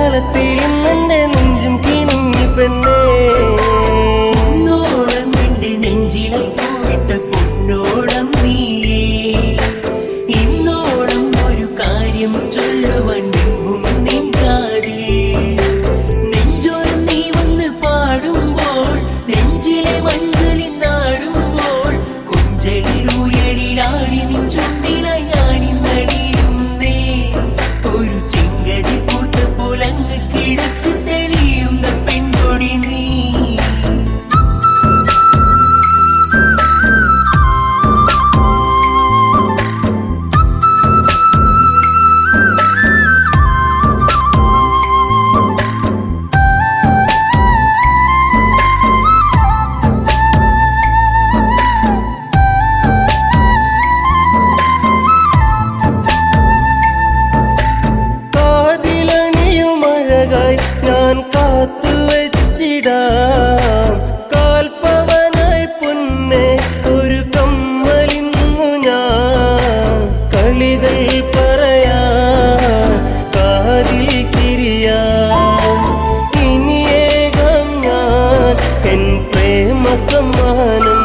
താളത്തിൽ എന്നെ നെഞ്ചും കിണുങ്ങി പെണ്ണേ. പൊന്നോളം നിന്റെ നെഞ്ചിലെ പോയിട്ട പൊന്നോളം നീയേ. ഇന്നോളം ഒരു കാര്യം ചൊല്ലുവാൻ നിന്നും നിൻകാതിൽ. നെഞ്ചോരം നീ വന്ന് പാടുമ്പോൾ നെഞ്ചിലെ മഞ്ചലിൽ നാടുമ്പോൾ കൊഞ്ചലിലുയരിലാടി നിൻ ചുണ്ടിലായി ഞാനിന്നടിയുന്നേ. ഒരു ചിങ്കരി പൂത്ത പോലങ്ങ് കിഴക്ക് തെളിയുന്ന പെൺകൊടി നീ. കാതിലണിയുമഴകായി ഞാൻ കാത്തുവച്ചിടാം. കാൽപ്പവനായി പൊന്നെ ഒരു കമ്മലിന്നു ഞാൻ. കളികൾ പറയാൻ കാതിൽ കിരിയാം. ഇനിയേകാം ഞാൻ എൻ പ്രേമ സമ്മാനം.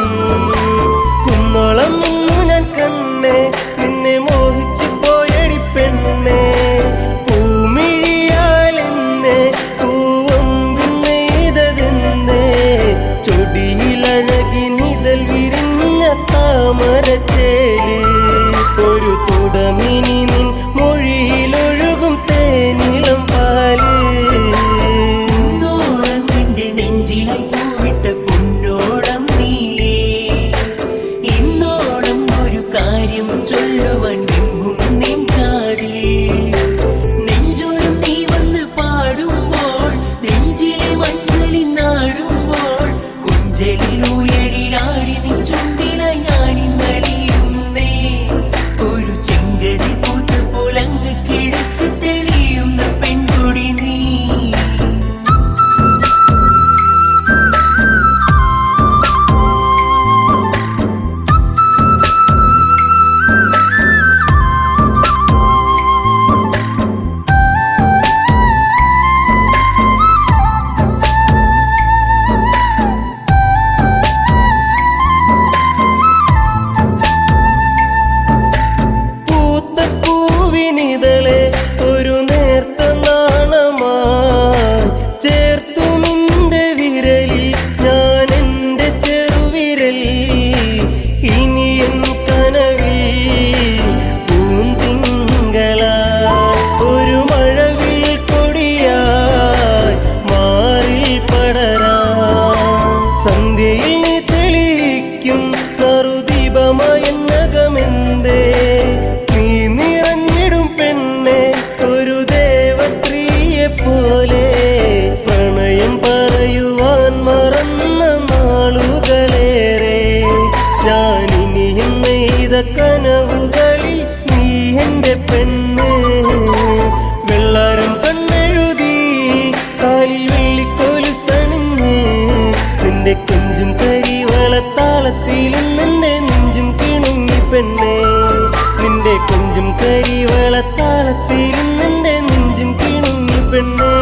കുന്നോളം ഇന്നു ഞാൻ കണ്ണേ നിന്നെ മോഹിച്ചു പോയടി പെണ്ണേ. പൂമിഴിയാലെന്നെ പൂവമ്പിന്നെയ്തതെന്നേ. ചൊടിയിലഴകി നിതൽ വിരിഞ്ഞ താമരച്ചേല്. ഒരു തുടമിനി നിൻ മൊഴിയിലൊഴുകും തേനിളം പാല്. പൊന്നോളം നിന്റെ നെഞ്ചിലായി പോയിട്ട പൊന്നോളം നീയേ. ഇന്നോളം ഒരു കാര്യം ചൊല്ലുവാൻ നിന്നും നിൻകാതിൽ. നെഞ്ചോരം നീ വന്ന് പാടുമ്പോൾ നെഞ്ചിലെ മഞ്ചലിൽ നാടുമ്പോൾ കൊഞ്ചലിലുയരിലാടി നിൻ ചുണ്ടിലായി ഞാനിന്നടിയുന്നേ. ഒരു ചെങ്കരി പൂത്ത പോലങ്ങ് കിഴക്ക് തെളിയുന്ന പെൺകൊടി നീ. പൂത്ത പൂവിനിതളെ ഒരു നേർത്ത നാണമായി ചേർത്തു നിന്റെ വിരലിൽ ഞാൻ എൻ്റെ ചെറുവിരൽ. ഇനി എൻ കനവിൽ പൂന്തിങ്കളായി ഒരു മഴവിൽ കൊടിയായി മാറിൽ പടരാം. സന്ധ്യയിൽ നീ തെളിയിക്കും നറുദീപമായെന്നകമെന്തേ. നീ നിറഞ്ഞിടും പെണ്ണെ ഒരു ദേവസ്ത്രീയെ പോലെ. പ്രണയം പറയുവാൻ മറന്ന നാളുകളേറെ. ഞാനിനിയും നെയ്ത കനവുകളിൽ നീ എൻ്റെ പെണ്ണ്. വെള്ളാരം കണ്ണെഴുതി കാലിൽ വെള്ളിക്കോലുസണിഞ്ഞ് നിന്റെ കൊഞ്ചും കരിവളത്താളത്തിൽ നിന്റെ നെഞ്ചും കിണുങ്ങി പെണ്ണേ. നിന്റെ കൊഞ്ചും കരിവളത്താളത്തിൽ നിന്റെ നെഞ്ചും കിണുങ്ങി പെണ്ണേ.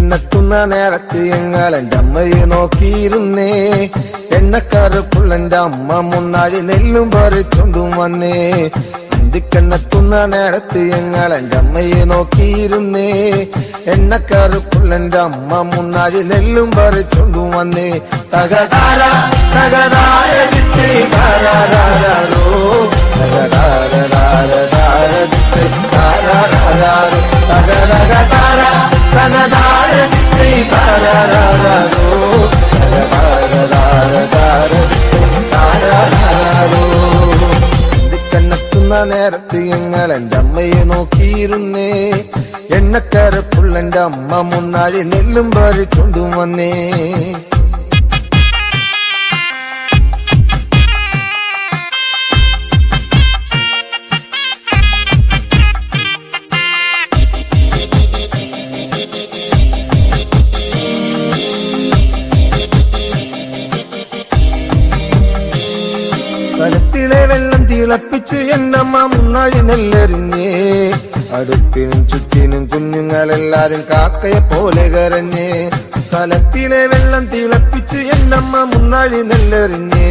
അന്തിക്കെന്നെത്തുന്ന നേരത്ത് ഞങ്ങൾ എന്റെ അമ്മയെ നോക്കിയിരുന്നേ. എണ്ണക്കറുപ്പുള്ള എന്റെ അമ്മ മുന്നാഴി നെല്ലും പറിച്ചോണ്ടും വന്നേ. അന്തിക്കെന്നെത്തുന്ന നേരത്ത് ഞങ്ങൾ എന്റെ അമ്മയെ നോക്കിയിരുന്നേ. എണ്ണക്കറുപ്പുള്ള എന്റെ അമ്മ മുന്നാഴി നെല്ലും പറിച്ചോണ്ടും വന്നേ. തകതാര തകതാര ദിത്തേ താരാരാരോ തകതാര ദിത്തേ താരാരാരോ തകതകതാര തകതാര ദിത്തേ താരാരാരോ തകതാര ദിത്തേ താരാരാരോ. കണ്ണെത്തുന്ന നേരത്ത് ഞങ്ങൾ എന്റെ അമ്മയെ നോക്കിയിരുന്നേ. എണ്ണക്കരപ്പുള്ള എന്റെ അമ്മ മുന്നാഴി നെല്ലും പറിച്ചോണ്ടും വന്നേ. കലത്തിലെ വെള്ളം തിളപ്പിച്ച് എന്നമ്മ മുന്നാഴി നെല്ലെറിഞ്ഞേ. അടുപ്പിനും ചുറ്റിനും കുഞ്ഞുങ്ങളെല്ലാരും കാക്കയെ പോലെ കരഞ്ഞേ. കലത്തിലെ വെള്ളം തിളപ്പിച്ച് എന്നമ്മ മുന്നാഴി നെല്ലെറിഞ്ഞേ.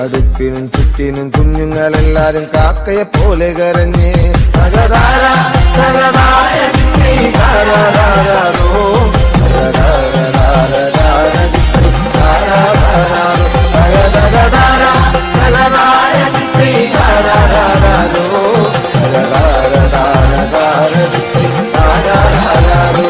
അടുപ്പിനും ചുറ്റിനും കുഞ്ഞുങ്ങളെല്ലാരും കാക്കയെ പോലെ കരഞ്ഞേ. തകതാര തകതാര ദിത്തേ താരാരാരോ തകതാര ദിത്തേ താരാരാരോ തകതകതാര തകതാര ദിത്തേ താരാരാരോ തകതാര ദിത്തേ താരാരാരോ.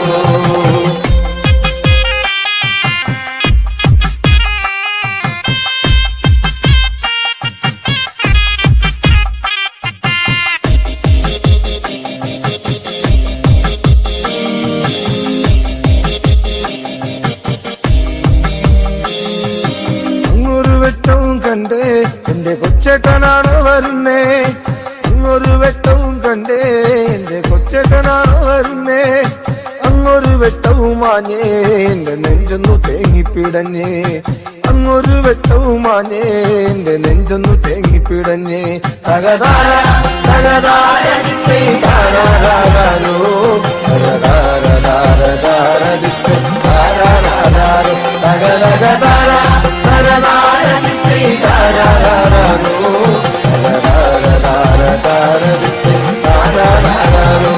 കണ്ടേ എന്റെ കൊച്ചേട്ടനാണോ വരുന്നേ. അങ്ങൊരു വെട്ടവും കണ്ടേ എന്റെ കൊച്ചേട്ടനാണോ വരുന്നേ. അങ്ങൊരു വെട്ടവും മാഞ്ഞേ എന്റെ നെഞ്ചൊന്നു തേങ്ങിപ്പിടഞ്ഞേ. അങ്ങൊരു വെട്ടവും മാഞ്ഞേ എന്റെ നെഞ്ചൊന്നു തേങ്ങിപ്പിടഞ്ഞേ. തകതാര തകതാര ദിത്തേ താരാരാരോ തകതാര ദിത്തേ താരാരാരോ തകതകതാര തകതാര ദിത്തേ താരാരാരോ തകതാര ദിത്തേ താരാരാരോ.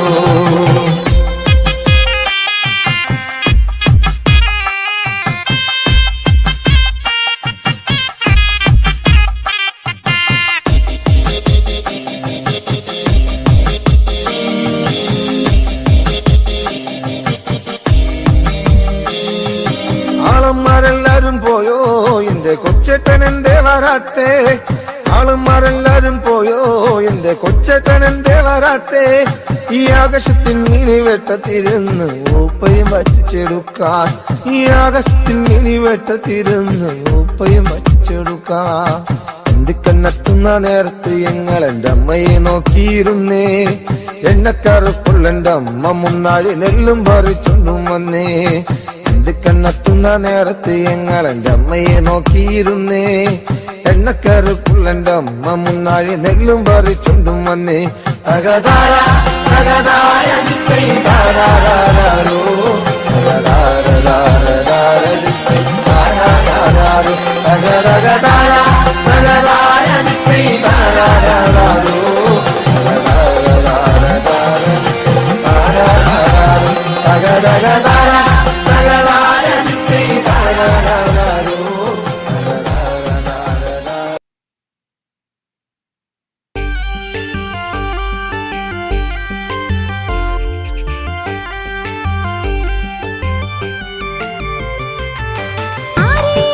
ആളന്മാരെല്ലാരും പോയോ എന്റെ കൊച്ചേട്ടൻ എന്തേ വരാത്തേ. ആളന്മാരെല്ലാരും പോയോ എന്റെ കൊച്ചേട്ടൻ എന്തേ വരാത്തേ. ഈ ആകാശത്തിൽ മീനി വെട്ടത്തിരുന്ന് ഉപ്പയും വച്ചിച്ചെടുക്കാൻ. ഈ ആകാശത്തിൽ മീനി വെട്ടത്തിരുന്ന് ഉപ്പയും വച്ചിച്ചെടുക്കാൻ. അന്തിക്കെന്നെത്തുന്ന നേരത്ത് ഞങ്ങൾ എന്റെ അമ്മയെ നോക്കിയിരുന്നേ. എണ്ണക്കറുപ്പുള്ള എന്റെ അമ്മ മുന്നാഴി നെല്ലും പറിച്ചോണ്ടും വന്നേ. അന്തിക്കെന്നെത്തുന്ന നേരത്ത് ഞങ്ങൾ എന്റെ അമ്മയെ നോക്കിയിരുന്നേ. എണ്ണക്കറുപ്പുള്ള എന്റെ അമ്മ മുന്നാഴി നെല്ലും പറിച്ചോണ്ടും വന്നേ. തകതാര തകതാര ദിത്തേ താരാരാരോ തകതാര ദിത്തേ താരാരാരോ തകതകതാര തകതാര ദിത്തേ താരാരാരോ തകതാര ദിത്തേ താരാരാരോ തകതകതാര തകതാര ദിത്തേ താരാരാരോ. ആരേ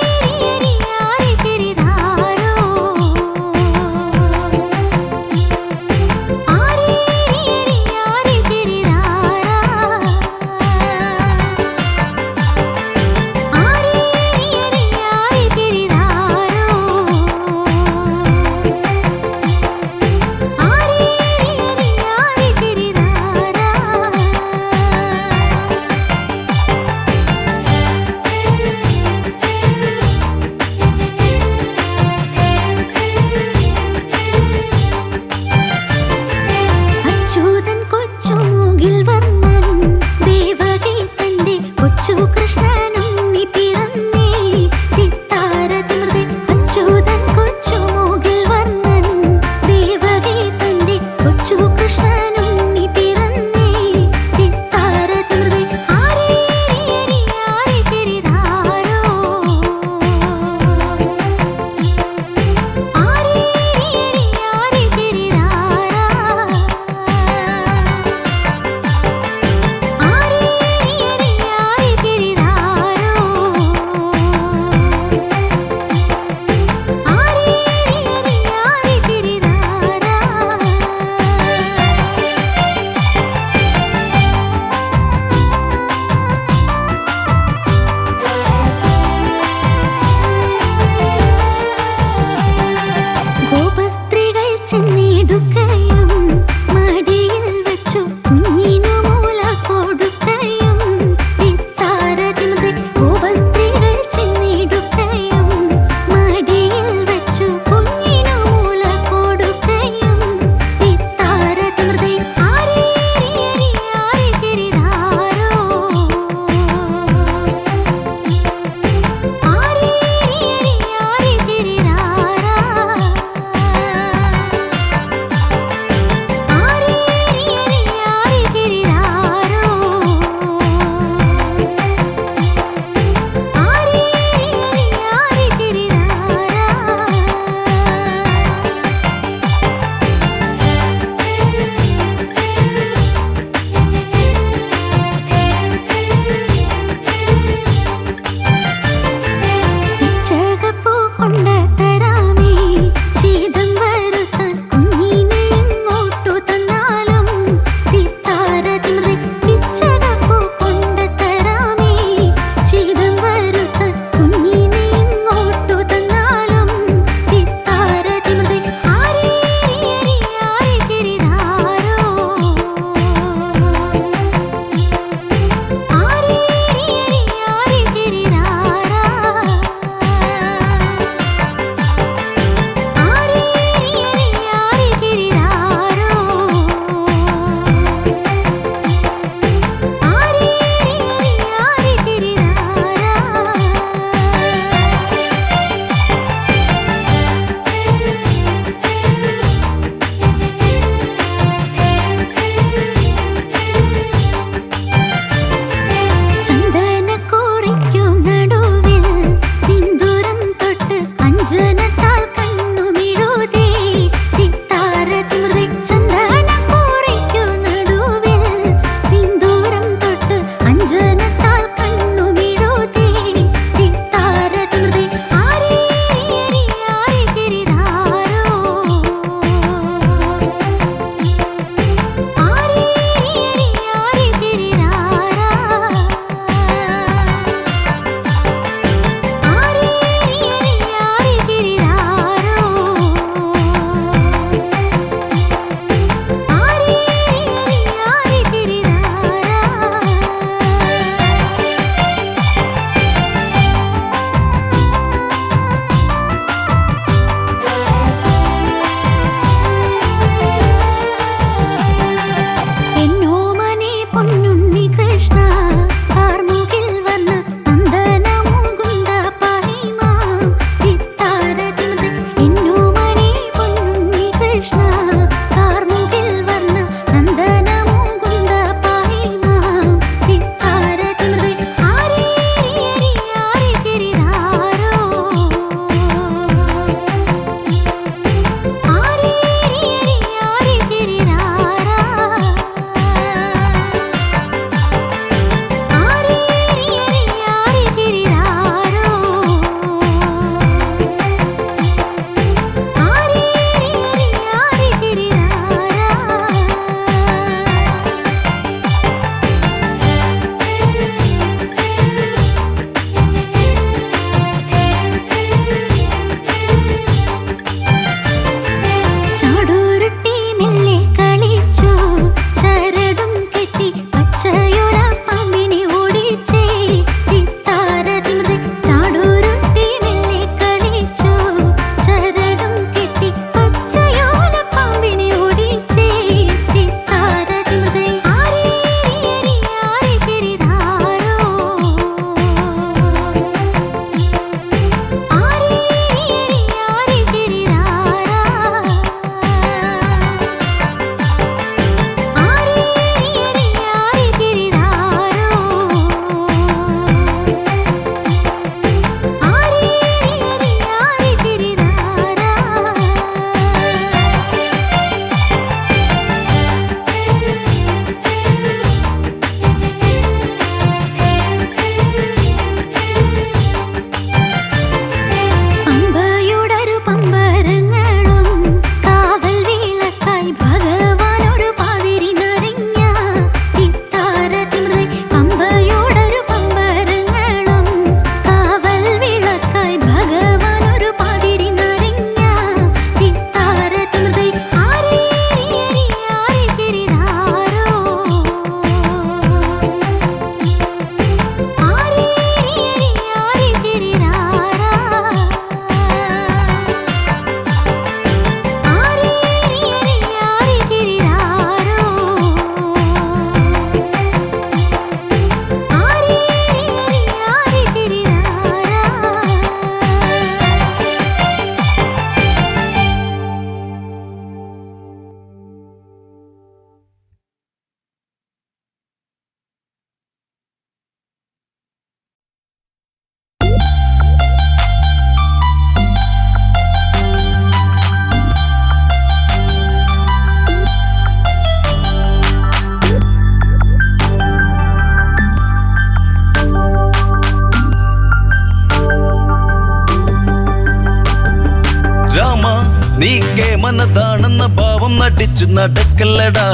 കേമനതാണെന്ന ഭാവം നടിച്ചു നടക്കല്ലടാ.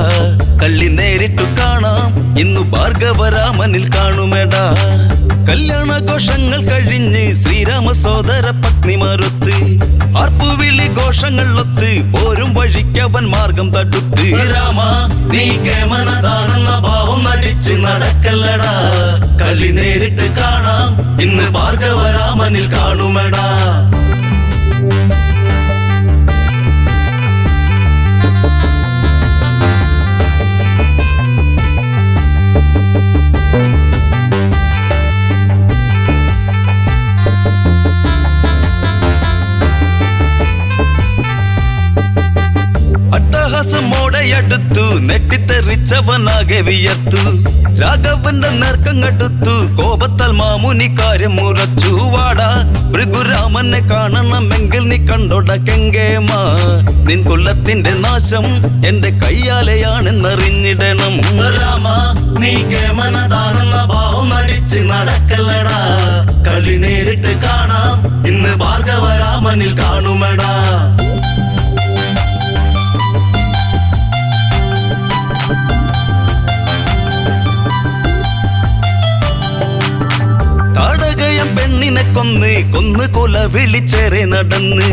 കള്ളി നേരിട്ടു കാണാം ഇന്നു ഭാർഗവരാമനിൽ കാണുമെടാ. കല്യാണഘോഷങ്ങൾ കഴിഞ്ഞ് ശ്രീരാമ സോദര പത്നിമാരൊത്ത് ആർപ്പുവിളി ഘോഷങ്ങളൊത്ത് പോരും വഴിക്കവൻ മാർഗം തടുത്ത്. രാമ നീ കേമനതാണെന്ന ഭാവം നടിച്ചു നടക്കല്ലടാ. കള്ളി നേരിട്ട് കാണാം ഇന്ന് ഭാർഗവരാമനിൽ കാണുമെടാ. അട്ടഹാസമോടെയടുത്തു നെട്ടിത്തെറിച്ചവനാകെ വിയർത്തു. രാഘവന്റെ നേർക്കങ്ങടുത്തു കോപത്താൽ മാമുനി കാര്യം മുറച്ചു. വാടാ ഭൃഗുരാമനെ കാണണമെങ്കിൽ നീ കണ്ടോട കെങ്കേമ. നിൻ കുലത്തിന്റെ നാശം എന്റെ കയ്യാലെയാണെന്നറിഞ്ഞിടണം. രാമ നീ കേമനതാണെന്ന ഭാവം നടിച്ച് നടക്കല്ലടാ. കളി നേരിട്ട് കാണാം ഇന്ന് ഭാർഗവരാമനിൽ കാണുമെടാ. താടകയം പെണ്ണിനെ കൊന്ന് കൊല വിളിച്ചേറെ നടന്ന്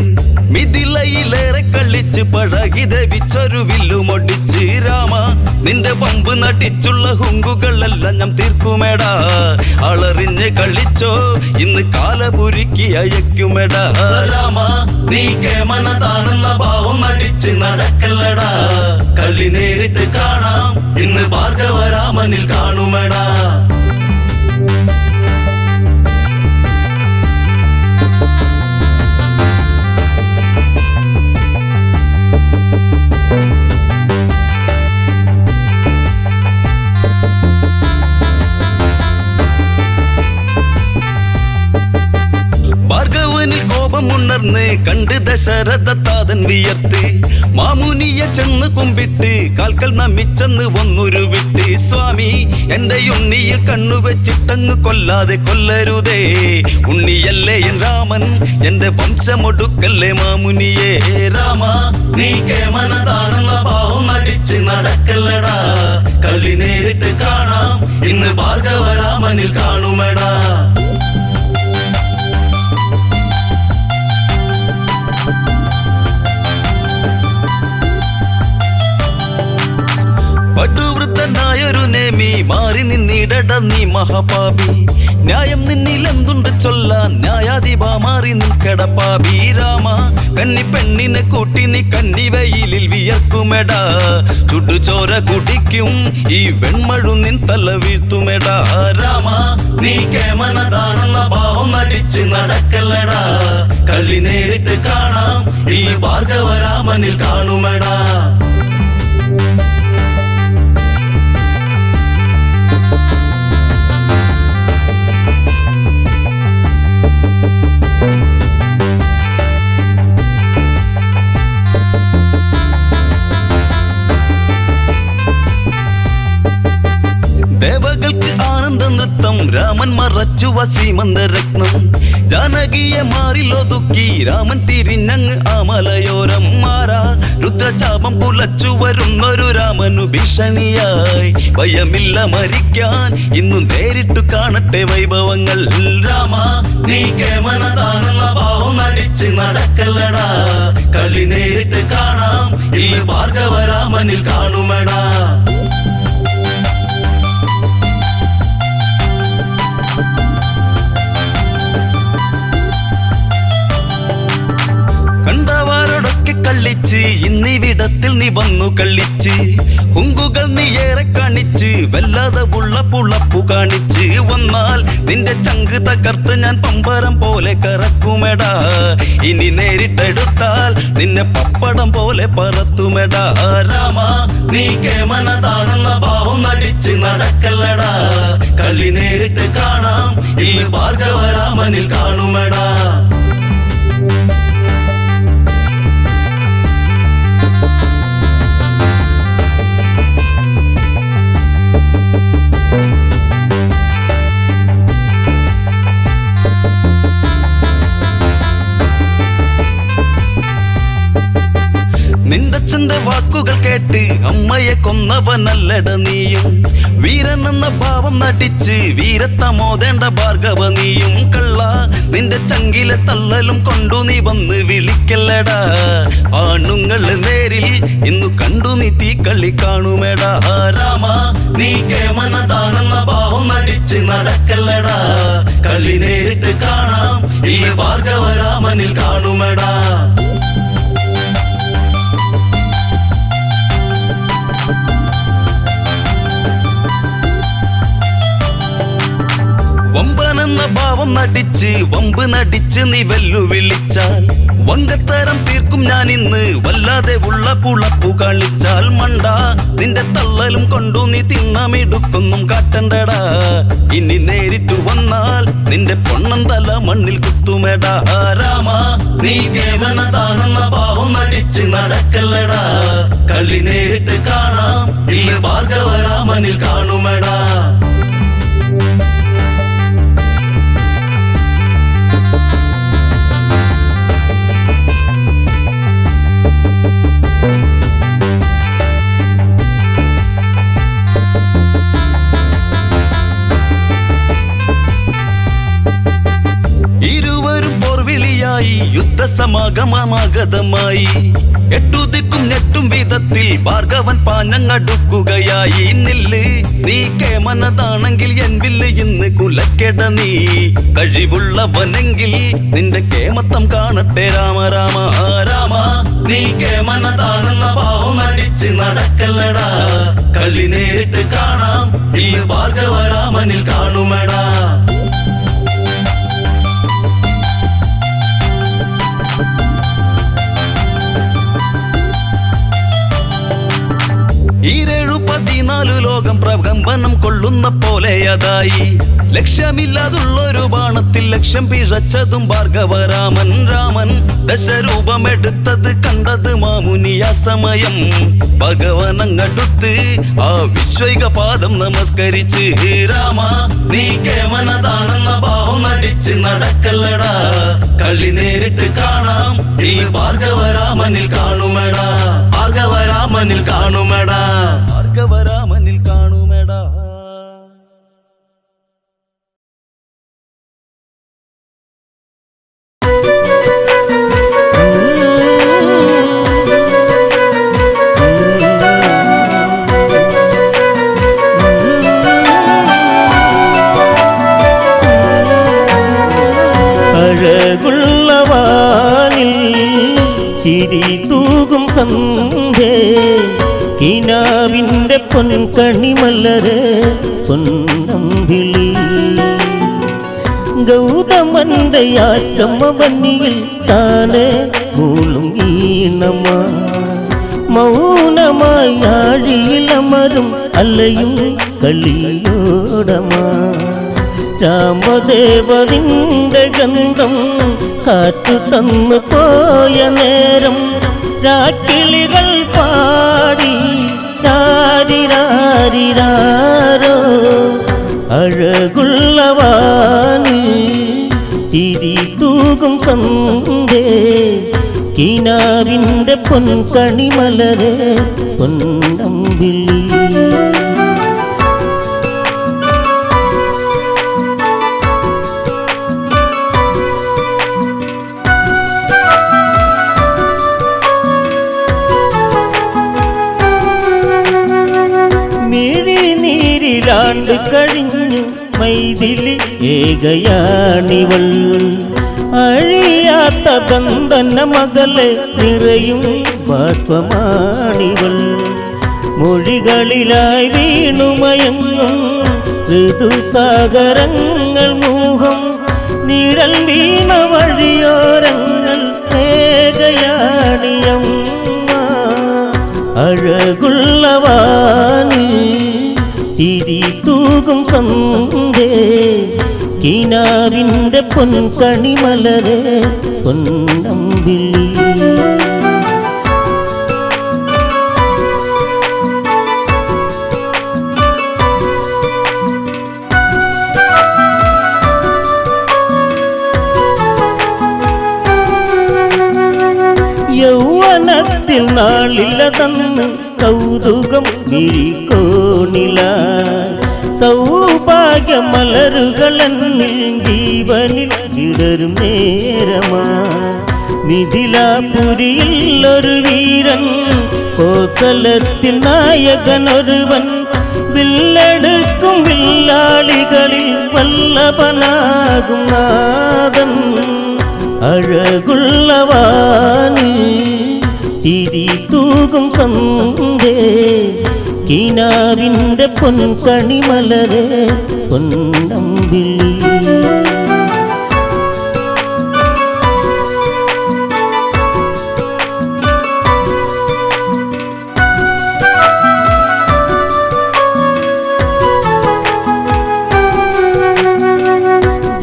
മിഥിലയിലേറെ കളിച്ച് പഴകി ദേവിച്ചൊരു വില്ലുമൊടിച്ച്. രാമ നിന്റെ പമ്പ് നടിച്ചുള്ള ഹുങ്കുകളെല്ലാം ഞാൻ തീർക്കുമേടാ. അളറിഞ്ഞ് കളിച്ചോ ഇന്ന് കാലപുരുക്കി അയക്കുമെടാ. രാമ നീ കേമനതാണെന്ന ഭാവം നടിച്ച് നടക്കല്ലടാ. കളി നേരിട്ട് കാണാം ഇന്ന് ഭാർഗവരാമനിൽ കാണുമെടാ. ഭാർഗവനിൽ കോപമുണർന്ന് കണ്ട് ദശരഥതാതൻ വിയർത്ത് മാമുനിയെ ചെന്ന് കുമ്പിട്ട് കാൽക്കൽ നമിച്ചെന്ന് ഒന്നുരുവിട്ട്. സ്വാമി എന്റെ ഉണ്ണിയിൽ കണ്ണുവെച്ചിട്ടങ്ങ് കൊല്ലാതെ കൊല്ലരുതേ. ഉണ്ണിയല്ലേ എൻ രാമൻ എന്റെ വംശമൊടുക്കല്ലേ മാമുനിയെ. രാമ നീ കേമനതാണെന്ന ഭാവം നടിച്ച് നടക്കല്ലടാ. കളി നേരിട്ട് കാണാം ഇന്ന് ഭാർഗവരാമനിൽ കാണുമെടാ. പടുവൃദ്ധനായൊരു നേമി മാറി നിന്നിടട നീ മഹാപാപി. ന്യായം നിന്നിലെന്തുണ്ട് ചൊല്ലാൻ ന്യായാധിപ മാറി നിൽക്കടപ്പാപി. രാമ കന്നി പെണ്ണിനെ കൂട്ടി നീ കന്നിവെയിലിൽ വിയർക്കുമെടാ. ചുടുചോര കുടിക്കും ഈ വെൺമഴു നിൻ തല വീഴ്ത്തുമെടാ. രാമ നീ കേമനതാണെന്ന ഭാവം നടിച്ച് നടക്കല്ലടാ. കളി നേരിട്ട് കാണാം ഈ ഭാർഗവരാമനിൽ കാണുമെടാ. ദേവകൾക്ക് ആനന്ദ നൃത്തം രാമൻ മറച്ചു വസീമന്തരത്നം. ജാനകിയെ മാറിലൊതുക്കി രാമൻ തിരിഞ്ഞങ്ങ് ആ മലയോരം. മാറാ രുദ്രചാപം കുലച്ചു വരുന്നൊരു രാമനു ഭീഷണിയായി. ഭയമില്ല മരിക്കാൻ ഇന്നു നേരിട്ടു കാണട്ടെ വൈഭവങ്ങൾ. രാമ നീ കേമനതാണെന്ന ഭാവം നടിച്ച് നടക്കല്ലടാ. കളി നേരിട്ട് കാണാം ഈ ഭാർഗവരാമനിൽ കാണുമെടാ. കണ്ടവാരോടൊക്കെ കളിച്ച് ഇന്നിവിടത്തിൽ നീ വന്നു കളിച്ച്. ഹുങ്കുകൾ നീ ഏറെ കാണിച്ച് വല്ലാതെ പുളപ്പു കാണിച്ച്. വന്നാൽ നിന്റെ ചങ്ക് തകർത്ത് ഞാൻ പമ്പരം പോലെ കറക്കുമെടാ. ഇനി നേരിട്ടെടുത്താൽ നിന്നെ പപ്പടം പോലെ പറത്തുമെടാ. രാമ നീ കേമനതാണെന്ന ഭാവം നടിച്ച് നടക്കല്ലടാ. കളി നേരിട്ട് കാണാം ഈ ഭാർഗവരാമനിൽ കാണുമെടാ. വാക്കുകൾ കേട്ട് അമ്മയെ കൊന്നവനല്ലട നീയും. വീരനെന്ന ഭാവം നടിച്ച് വീരത്തമോദേണ്ട ഭാർഗവ നീയും. കള്ള നിന്റെ ചങ്കിലെ തള്ളലും കൊണ്ടു നീ വന്ന് വിളിക്കല്ലടാ. ആണുങ്ങള് നേരിൽ ഇന്നു കണ്ടു നീ തീക്കളി കാണുമേടാ. രാമ നീ കേമനതാണെന്ന ഭാവം നടിച്ച് നടക്കല്ലടാ. കളി നേരിട്ട് കാണാം ഈ ഭാർഗവ രാമനിൽ കാണുമേടാ. വമ്പനെന്ന ഭാവം നടിച്ച് വമ്പ് നടിച്ച് നീ വെല്ലുവിളിച്ചാൽ വങ്കത്തരം തീർക്കും ഞാൻ ഇന്ന്. വല്ലാതെ ഉള്ള പുളപ്പു കളിച്ചാൽ മണ്ട നിന്റെ തള്ളലും കൊണ്ടു നീ തിന്നമിടുക്കൊന്നും കാട്ടണ്ടടാ. ഇനി നേരിട്ടു വന്നാൽ നിന്റെ പൊണ്ണൻ തല മണ്ണിൽ കുത്തുമേടാ. രാമ നീ കേവലതാണെന്ന ഭാവം നടിച്ച് നടക്കല്ലടാ. കളി നേരിട്ട് കാണാം ഈ ഭാർഗവ രാമനിൽ കാണുമേടാ. ഇരുവരും പോർവിളിയായി യുദ്ധസമാഗമമാഗതമായി. എട്ടുദിക്കും ഞെട്ടും വിധത്തിൽ ഭാർഗവൻ പാഞ്ഞങ്ങടുക്കുകയായി. നില്ല് നീ കേമനതാണെങ്കിൽ എൻ വില്ല് ഇന്ന് കുലക്കെട നീ. കഴിവുള്ളവനെങ്കിൽ നിന്റെ കേമത്തം കാണട്ടെ രാമ രാമ. രാമ നീ കേമനതാണെന്ന ഭാവം അടിച്ച് നടക്കല്ലടാ. കളി നേരിട്ട് കാണാം ഈ ഭാർഗവ രാമനിൽ കാണുമേടാ. ഈരേഴു 14 ലോകം പ്രകമ്പനം കൊള്ളുന്ന പോലെ അതായി. ലക്ഷ്യമില്ലാതുള്ളൊരു ബാണത്തിൽ ലക്ഷ്യം പിഴച്ചതും ഭാർഗവരാമൻ. രാമൻ ദശരൂപമെടുത്തത് കണ്ടത് മാമുനിയ സമയം. ഭഗവനങ്ങടുത്ത് ആ വിശ്വൈക പാദം നമസ്കരിച്ച് രാമ നീ കേമനതാണെന്ന ഭാവം നടിച്ച് നടക്കല്ലടാ. കളി നേരിട്ട് കാണാം ഈ ഭാർഗവരാമനിൽ കാണുമേടാ. ഭാർഗവരാമനിൽ കാണുമേടാ. ഭാർഗവരാമനിൽ കാണുമേടാ. അഴകുള്ളവാനിൽ ചിരി തൂകും സന്ധ്യേ കിനാവിൻ്റെ പൊൻകണിമലര് പൊന്നമ്പിളി. ഗൗതമന്റെ ആശ്രമവന്നിയിൽ താനെ മൂളും ഈണമാ. മൗനമായി ആഴിയിലമരും അലയും കളിയോടമാ. രാമദേവനിന്റെ ഗന്ധം കാറ്റു തന്നു പോയ നേരം രാക്കിളികൾ പാടി രാരിരാരിരാരോ. അഴകുള്ളവാനിൽ ചിരി തൂകും സന്ധ്യേ കിനാവിൻ്റെ പൊൻകണിമലരെ പൊന്നമ്പിളി. മിഴിനീരിലാണ്ട് കഴിഞ്ഞു മൈഥിലി ഏകയാണിവൾ. അഴിയാത്ത ബന്ധന മകളെ നിറയും ബാഷ്പമാണിവൾ. മൊഴികളിലായി വീണുമയങ്ങും ഋതുസാഗരങ്ങൾ മൂഹം. നിഴൽ വീണ വഴിയോരങ്ങൾ ഏകയാണിയമ്മ. അഴകുള്ളവാനിൽ ചിരി തൂകും സന്ധ്യേ കിനാവിൻ്റെ പൊൻകണിമലരെ പൊന്നമ്പിളി. യൗവനത്തിൽ നാളി കാലില തന്ന് കൗതുകം വിഴിക്കോണില സൗഭാഗ്യമലരുകളെന്നിൽ ജീവനിൽ വിടരും നേരമാ മിഥിലാപുരിയിൽ ഒരു വീരൻ കോസലത്തിൽ നായകനൊരുവൻ വില്ലെടുക്കും വില്ലാളികളിൽ വല്ലഭനാകും നാദൻ അഴകുള്ളവാനി ചിരി തൂകും സന്ധ്യേ കിനാവിൻ്റെ പൊൻകണിമലരെ പൊന്നമ്പിളി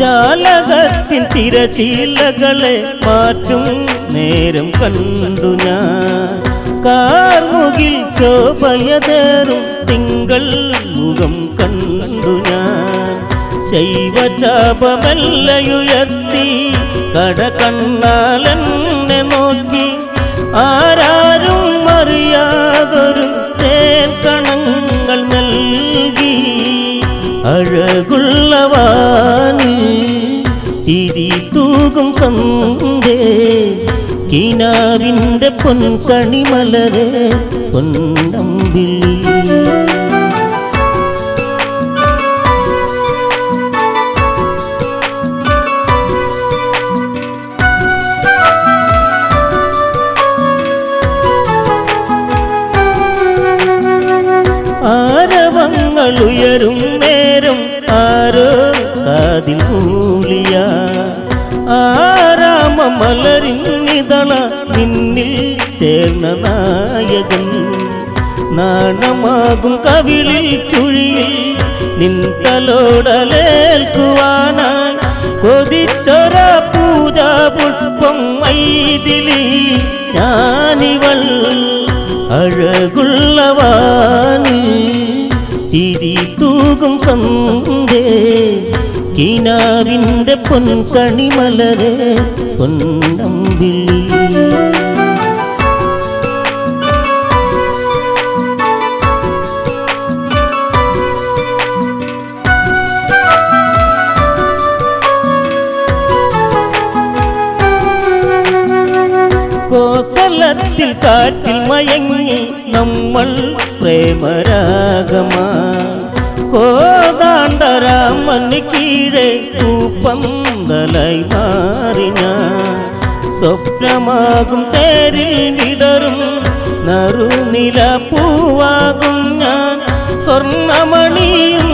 ജാലകത്തിൻ തിരശീലകളെ മാറ്റും നേരം കണ്ടു ഞാൻ കാർമുകിൽ ശോഭയതേറും തിങ്കൾ മുഖം കണ്ടു ഞാൻ ശൈവചാപമെല്ലയുയർത്തി കടകണ്ണാലെന്നെ നോക്കി ആരാരും അറിയാതൊരു തേൻ കണങ്ങൾ നൽകി അഴകുള്ളവാനി ചിരി തൂകും സന്ധ്യേ കിനാവിൻ്റെ പൊൻകണിമലരെ പൊന്നമ്പിളി ആരവങ്ങളുയരും നേരം ആരോ കാതിൽ മൂളിയ ആരാമമലരിന്നിതള നിന്നിൽ ചേർന്ന നായകൻ നാണമാകും കവിളിൽ ചുഴിയിൽ നിൻതലോടലേൽക്കുവാനായി കൊതിച്ചൊര പൂജാ പുഷ്പം മൈതിലി ഞാനിവൾ അഴകുള്ളവാനി ചിരി തൂകും സന്ധ്യേ കിനാവിൻ്റെ പൊൻകണിമലരെ പൊന്നമ്പിളി കോസലത്തിൽ കാറ്റിൽ മയങ്ങി നമ്മൾ പ്രേമരാഗമാ കോതാണ്ടരാമന് കീഴെ പൂപ്പന്തലായി മാറിഞ്ഞ സ്വപ്നമാകും തേരിൽ വിടരും നറുനില പൂവാകും ഞാൻ സ്വർണമണിയുന്ന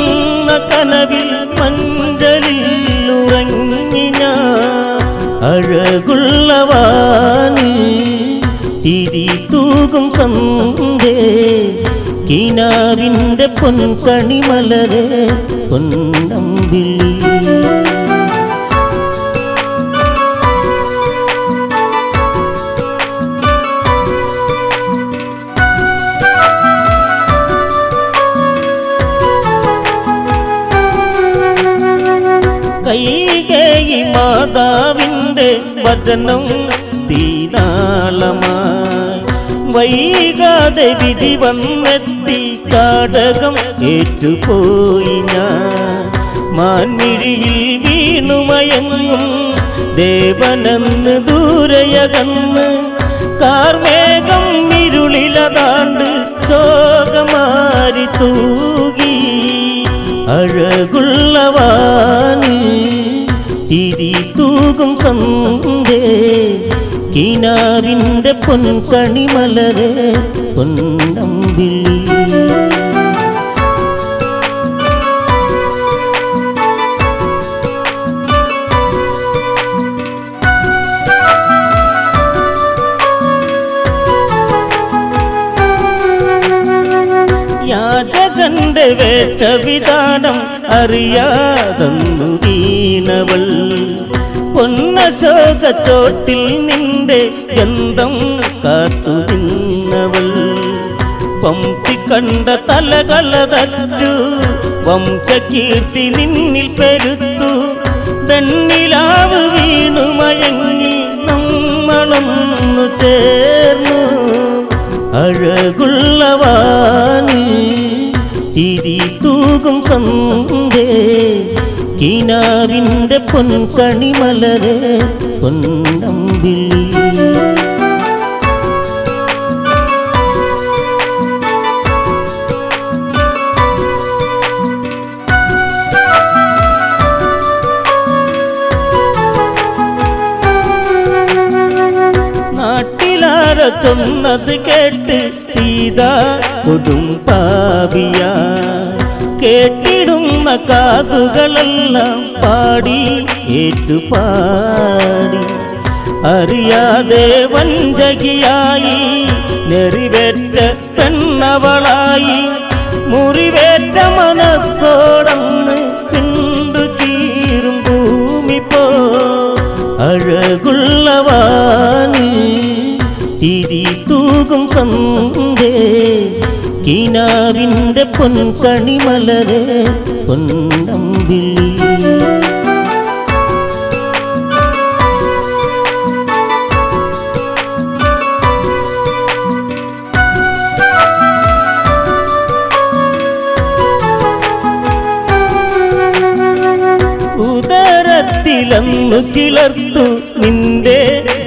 കനവിൽ മഞ്ചലിൽ ഉറങ്ങി ഞാൻ അഴകുള്ളവാനി ചിരി തൂകും സന്ധ്യേ കിനാവിൻ്റെ പൊൻകണിമലരെ പൊന്നമ്പിളി കൈകേയി മാതാവിൻ്റെ വചനം തീനാളമായി വൈകാതെ വിധി വന്നെത്തി കാടകം ഏറ്റുപോയി ഞാൻ മാൻമിഴിയിൽ വീണുമയങ്ങും ദേവനെന്ന് ദൂരയകന്ന് കാർമേഘം ഇരുളിലതാണ്ട് ശോകമാരി തൂകി അഴകുള്ളവാനി ചിരി തൂകും സന്ധ്യേ കിനാവിൻ്റെ പൊൻകണിമലരെ പൊന്നമ്പിളി യാചകന്റെ വേഷവിധാനം അറിയാതൊന്നു വീണവൾ പൊന്നശോക ചോട്ടിൽ നിന്റെ ഗന്ധം കാത്തു നിന്നവൾ പമ്പി കണ്ട തലകളതറ്റു വംശകീർത്തി നിന്നിൽ പെരുത്തു വെണ്ണിലാവ് വീണു മയങ്ങി നമ്മളൊന്നു ചേർന്നു അഴകുള്ളവാനിൽ ചിരി തൂകും സന്ധ്യേ കിനാവിൻ്റെ പൊൻകണിമലരെ പൊന്നമ്പിളി ചൊന്നത് കേട്ട് സീത കൊടും പാപിയ കേട്ടിടുന്ന കാതുകളെല്ലാം പാടി ഏറ്റുപാടി അറിയാതെ വഞ്ചകിയായി നെറിവേറ്റ പെണ്ണവളായി മുറിവേറ്റ മനസ്സോടന്ന് പിണ്ടു കീറും ഭൂമി പോ അഴകുള്ളവാനി ചിരി തൂകും സന്ധ്യേ കിനാവിൻ്റെ പൊൻകണിമലരെ പൊന്നമ്പിളി ഉദരത്തിലന്നു കിളർത്തു നിന്റെ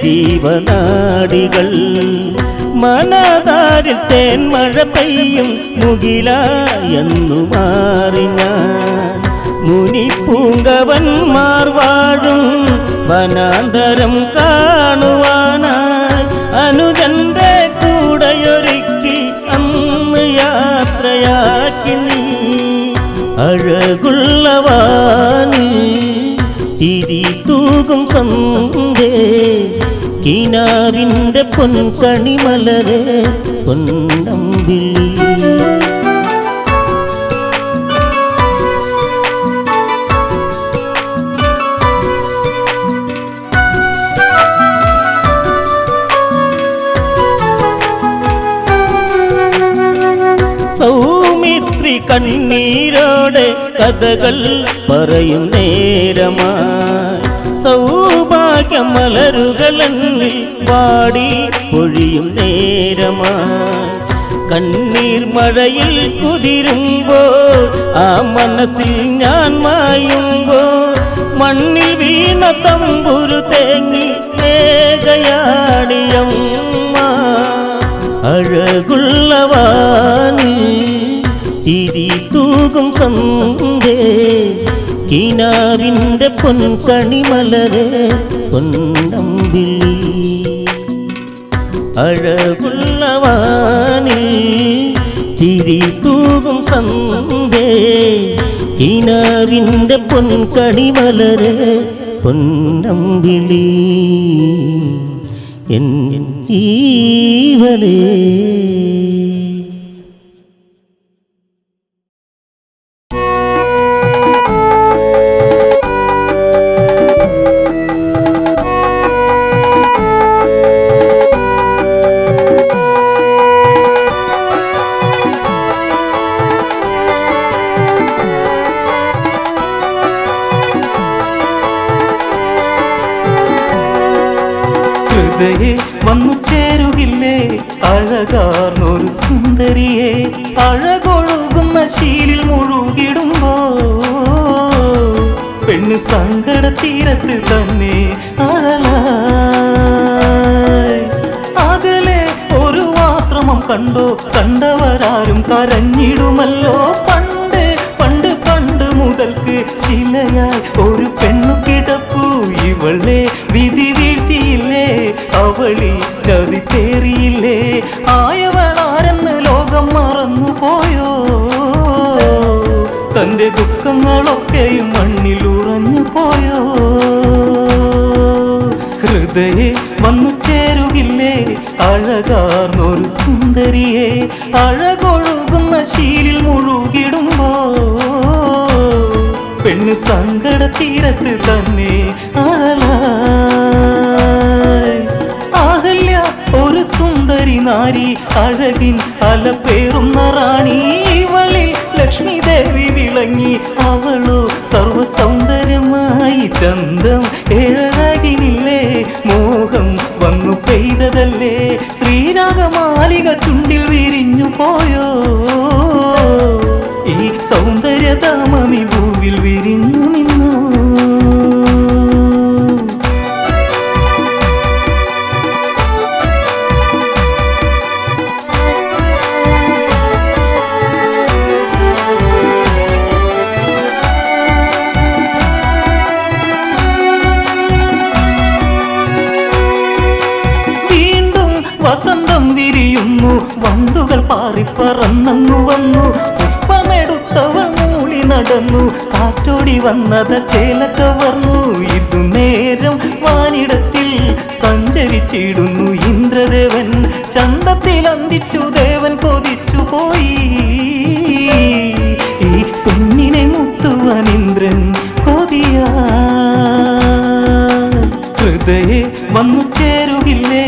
ജീവനാടികൾ മനതാരിൽ തേന്മഴ പെയ്യും മുകിലായെന്നു മാറി ഞാൻ മുനിപ്പൂങ്കവന്മാർ വാഴും വനാന്തരം കാണുവാനായി അനുജന്റെ കൂടെയൊരുക്കി അന്ന് യാത്രയാക്കി നീ അഴകുള്ളവാനി ചിരി തൂകും സന്ധ്യേ കിനാവിൻ്റെ പൊൻകണിമലരെ പൊന്നമ്പിളി സൗമിത്രി കണ്ണീരോടെ കഥകൾ പറയും നേരമായി സൗഭാഗ്യമലരുകളെന്നിൽ പാടി പൊഴിയും നേരമായി കണ്ണീർ മഴയിൽ കുതിരുമ്പോൾ ആ മനസ്സിൽ ഞാൻ മായുമ്പോൾ മണ്ണിൽ വീണ തമ്പുരു തേങ്ങി മേഘയാടിയമ്മ അഴകുള്ളവാനി ചിരി തൂകും സന്ധ്യേ കിനാവിൻ്റെ പൊൻകണിമലരെ പൊന്നമ്പിളി അഴകുള്ളവാനി ചിരി തൂകും സന്ധ്യേ കിനാവിൻ്റെ പൊൻകണിമലരെ പൊന്നമ്പിളി എൻ ജീവനേ വന്നു ചേരുകില്ലേ അഴകാർന്നൊരു സുന്ദരിയെ അഴകൊഴുകുന്ന ശീലിൽ മുഴുകിടുമ്പോ പെണ്ണ് സങ്കട തീരത്ത് തന്നെ അഴലായി അകലെ ഒരു ആശ്രമം കണ്ടോ കണ്ടവരാരും കരഞ്ഞിടുമല്ലോ പണ്ട് പണ്ട് പണ്ട് മുതൽക്ക് ശിലയായി ഒരു പെണ്ണു കിടപ്പു ഇവളെ വിധി വീഴ്ത്തിയില്ലേ അവളി ചതി പേറിയില്ലേ ആയവളാരെന്ന് ലോകം മറന്നു പോയോ തന്റെ ദുഃഖങ്ങളൊക്കെയും മണ്ണിൽ ഉറഞ്ഞു പോയോ ഹൃദയെ വന്നു ചേരുകില്ലേ അഴകാർന്നൊരു സുന്ദരിയെ അഴകൊഴുകുന്ന ശീലിൽ മുഴുകിടുമ്പോ പെണ്ണ് സങ്കട തീരത്ത് തന്നെ അഴലായി അഹല്യ ഒരു സുന്ദരി നാരി അഴകിൻ അലപ്പേറുന്ന റാണി ഇവളിൽ ലക്ഷ്മി ദേവി വിളങ്ങി അവളോ സർവസൗന്ദര്യമായി ചന്തം ഏഴഴകിനില്ലേ മോഹം വന്നു പെയ്തതല്ലേ ശ്രീരാഗമാലിക ചുണ്ട പ്രിയതാമമി ഭൂവിൽ വിരിഞ്ഞു നിന്നു. വസന്തം വിരിയുന്നു, വണ്ടുകൾ പാറിപ്പറന്നു വന്നു, പുഷ്പമെടുത്തവൾ മൂളി നടന്നു, കാറ്റോടി വന്നത് ചേല കവർന്നു. ഇതു നേരം വാനിടത്തിൽ സഞ്ചരിച്ചിടുന്നു ഇന്ദ്രദേവൻ, ചന്തത്തിൽ അന്തിച്ചു ദേവൻ കൊതിച്ചു പോയി. ഈ പെണ്ണിനെ മുത്തുവാൻ ഇന്ദ്രൻ കൊതിയാ. ഹൃദയെ വന്നു ചേരുകില്ലേ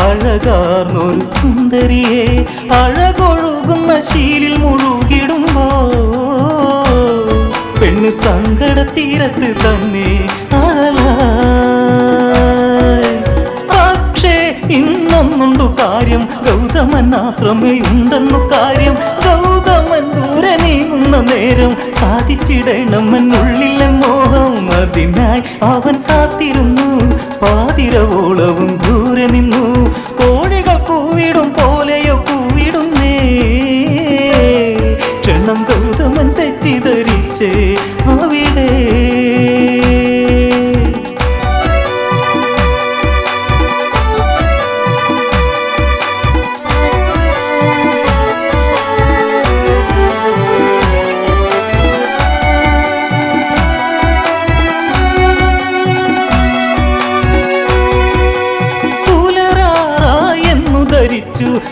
അഴകാർന്നൊരു സുന്ദരിയെ, അഴകൊഴുകുന്ന ശീലിൽ മുഴുകിടുമ്പോ പെണ്ണ് സങ്കട തീരത്ത് തന്നെ അഴലായി. പക്ഷേ ഇന്നൊന്നുണ്ടു കാര്യം, ഗൗതമൻ ആശ്രമയുണ്ടെന്നു കാര്യം. ഗൗതമൻ ദൂരെ നീങ്ങുന്ന നേരം സാധിച്ചിടണമെന്നുള്ളിലെ മോഹം. അതിനായി അവൻ കാത്തിരുന്നു, പാതിരവോളവും ദൂരെ നിന്നു. കോഴികൾ കൂവിടും പോലെയോ കൂവിടുന്നേ, ക്ഷണം ഗൗതമൻ തെറ്റിദ്ധരിച്ചേ അവിടെ.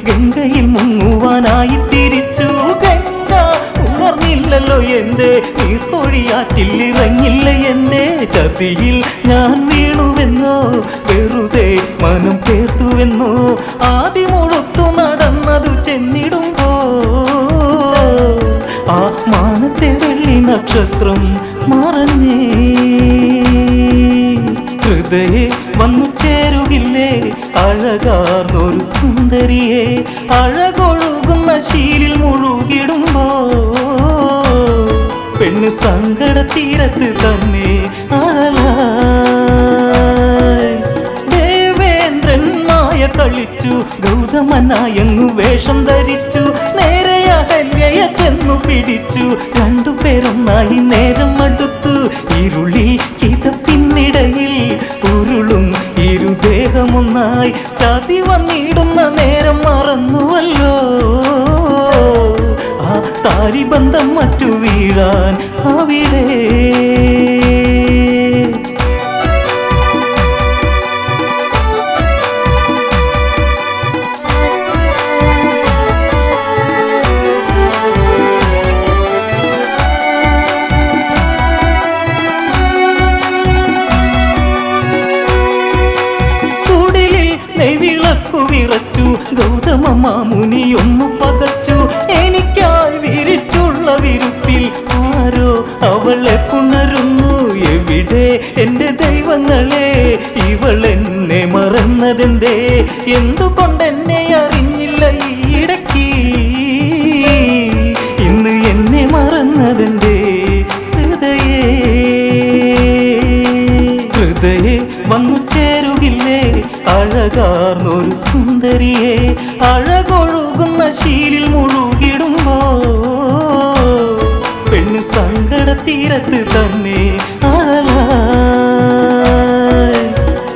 ഗംഗയിൽ മുങ്ങുവാനായി തിരിച്ചു. ഗംഗ ഉണർന്നില്ലല്ലോ എന്തേ, നീർക്കൊഴിയാറ്റിൽ ഇറങ്ങില്ല എന്തേ. ചതിയിൽ ഞാൻ വീണുവെന്നോ, വെറുതെ മനം പേർത്തുവെന്നോ. ആദ്യമൊഴുത്തു നടന്നതു ചെന്നിടുമ്പോ ആ മാനത്തെ വെള്ളി നക്ഷത്രം മറഞ്ഞേ. ഹൃദയെ വന്നു ചേരുകില്ലേ അഴകാർന്നൊരു സുന്ദരിയെ, അഴകൊഴുകുന്ന ശീലിൽ മുഴുകിടുമ്പോ പെണ്ണ് സങ്കട തീരത്ത് തന്നെ അഴലായി. ദേവേന്ദ്രൻ മായ കളിച്ചു, ഗൗതമനായങ്ങു വേഷം ധരിച്ചു. നേരെ അഹല്യയെ ചെന്നു പിടിച്ചു, രണ്ടുപേരൊന്നായി നേരം അടുത്തു. ഇരുളിൽ കിതപ്പിന്നിടയിൽ ഉരുളും ഇരുദേഹമൊന്നായി. ചതി വന്നിടുന്ന നേരം മറന്നുവല്ലോ ആ താരിബന്ധം മറ്റു വീഴാൻ അവിടെ. വിറച്ചു ഗൗതമ മാമുനിയൊന്നു പകച്ചു. എനിക്കായി വിരിച്ചുള്ള വിരുപ്പിൽ ആരോ അവളെ പുണരുന്നു. എവിടെ എന്റെ ദൈവങ്ങളെ, ഇവളെന്നെ മറന്നതെന്തേ? എന്തുകൊണ്ടെന്നെ അറിഞ്ഞില്ല ഈയിടയ്ക്ക്? ഇന്ന് എന്നെ മറന്നതെന്തേ? ഹൃദയെ വന്നു ചേരുകില്ലേ അഴകാർന്നൊരു സുന്ദരിയെ, അഴകൊഴുകുന്ന ശീലിൽ മുഴുകിടുമ്പോ പെണ്ണ് സങ്കട തീരത്ത് തന്നെ അഴലായി.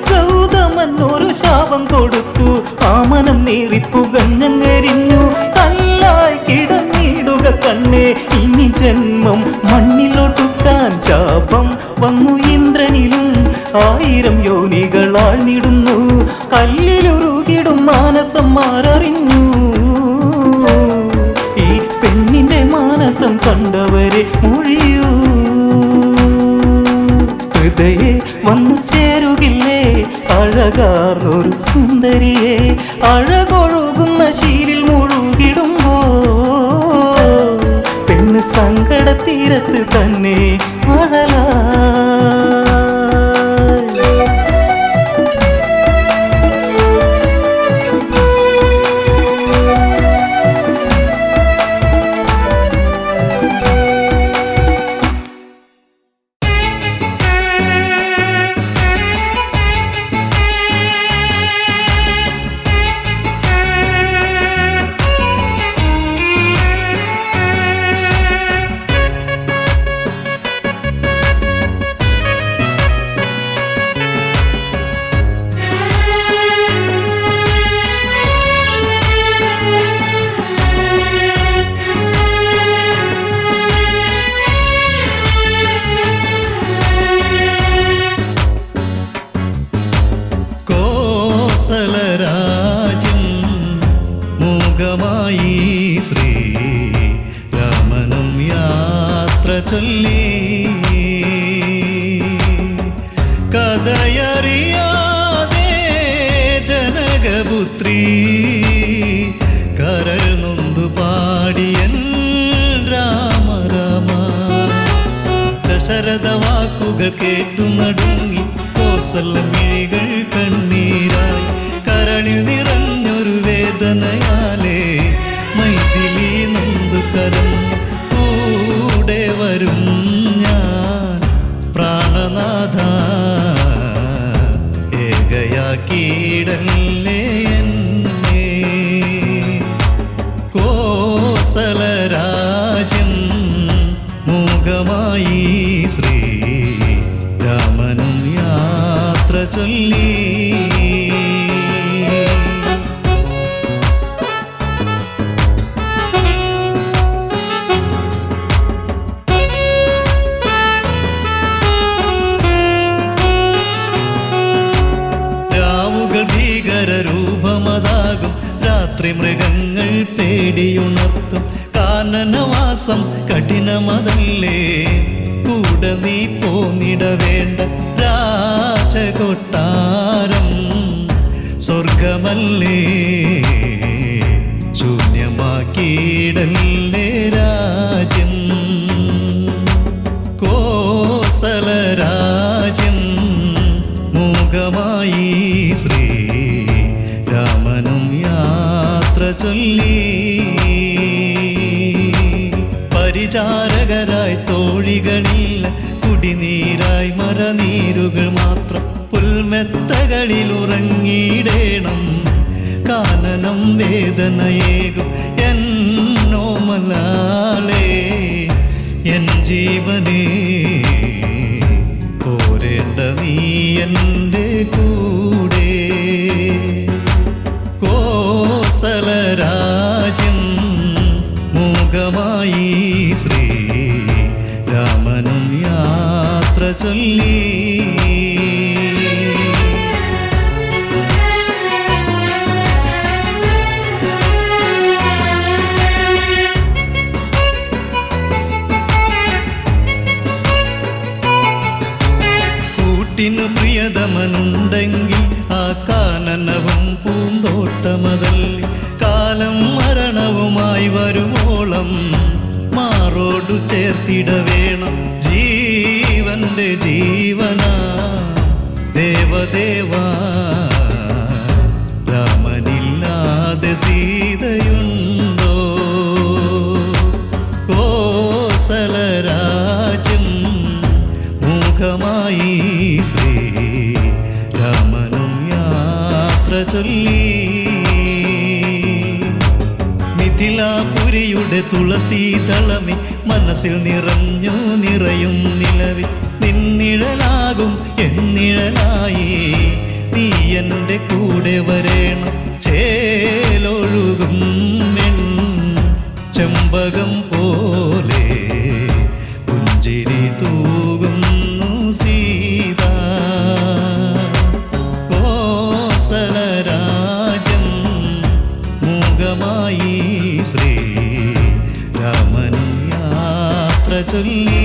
ഗൗതമൻ ഒരു ശാപം കൊടുത്തു, ആമനം നീറിപ്പുകഞ്ഞെരിഞ്ഞു. കല്ലായി കിടന്നിടുക കണ്ണേ, ഇനി ജന്മം മണ്ണിലൊടുക്കാൻ ശാപം വന്നു ഇന്ദ്രനിലും. 1000 യോനികളാഴ്ന്നിടുന്നു, കല്ലിലുരുകിടും മാനസം മാററിഞ്ഞു. ഈ പെണ്ണിന്റെ മാനസം കണ്ടവരെ മൊഴിയൂ. ഹൃദയെ വന്നു ചേരുകില്ലേ അഴകാർന്നൊരു സുന്ദരിയെ, അഴകൊഴുകുന്ന ശീലിൽ മുഴുകിടുമ്പോ പെണ്ണ് സങ്കട തീരത്ത് തന്നെ അഴലായി. ചൊല്ലി കഥയറിയാതെ ജനകപുത്രി കരൾ നൊന്തു പാടിയൻ രാമ രാമ ദശരഥ വാക്കുകൾ കേട്ടു നടുങ്ങി കോസലമിഴികൾ കണ്ണീരായി കരളിൽ നിറഞ്ഞൊരു വേദനയാലേ മൈഥിലി നൊന്തു കരഞ്ഞു കൂടെ വരും ഞാൻ പ്രാണനാഥ ഏകയാക്കിയിടല്ലേ എന്നെ കോസലരാജ്യം മൂകമായി ശ്രീ രാമനും യാത്ര ചൊല്ലി ഭീകരരൂപമതാകും രാത്രി മൃഗങ്ങൾ പേടിയുണർത്തും കാനനവാസം കഠിനമതല്ലേ കൂടെ നീ പോന്നിടവേണ്ട രാജകൊട്ടാരം സ്വർഗമല്ലേ ശൂന്യമാക്കിയിടല്ലേ രാജ്യം കോസലരാജ്യം മൂകമായി ശ്രീ രാമനും യാത്ര ചൊല്ലി പരിചാരകരായി തോഴികളില്ല കുടിനീരായി മരനീരുകൾ മാത്രം പുൽമെത്തകളിൽ ഉറങ്ങിയിടേണം കാനനം വേദനയേകും എന്നോമലാളേ എൻ ജീവനേ പോരേണ്ട നീ എൻ്റെ കൂടെ കോസലരാജ്യം മൂകമായി ശ്രീ രാമനും യാത്ര ചൊല്ലി കൂട്ടിനു പ്രിയതമനുണ്ടെങ്കിൽ ആ കാനനവും പൂന്തോട്ടമതല്ലി കാലം മരണവുമായി വരുവോളം മാറോടു ചേർത്തിട വേണം ജീവന്റെ ജീവനാ ദേവദേവാ രാമനില്ലാതെ സീതയുണ്ടോ കോസലരാജ്യം മൂകമായി ശ്രീ രാമനും യാത്ര ചൊല്ലി മിഥിലാപുരിയുടെ തുളസീതളമേ മനസ്സിൽ നിറഞ്ഞു നിറയും നിലവിൽ നിന്നിഴലാകും എന്നിഴലായി നീ എൻ്റെ കൂടെ വരേണം ചേലൊഴുകും മെൻ ചെമ്പകം പോലെ പുഞ്ചിരി തൂകുന്നു സീത കോസലരാജ്യം മൂകമായി ശ്രീ രാമനും യാത്ര ചൊല്ലി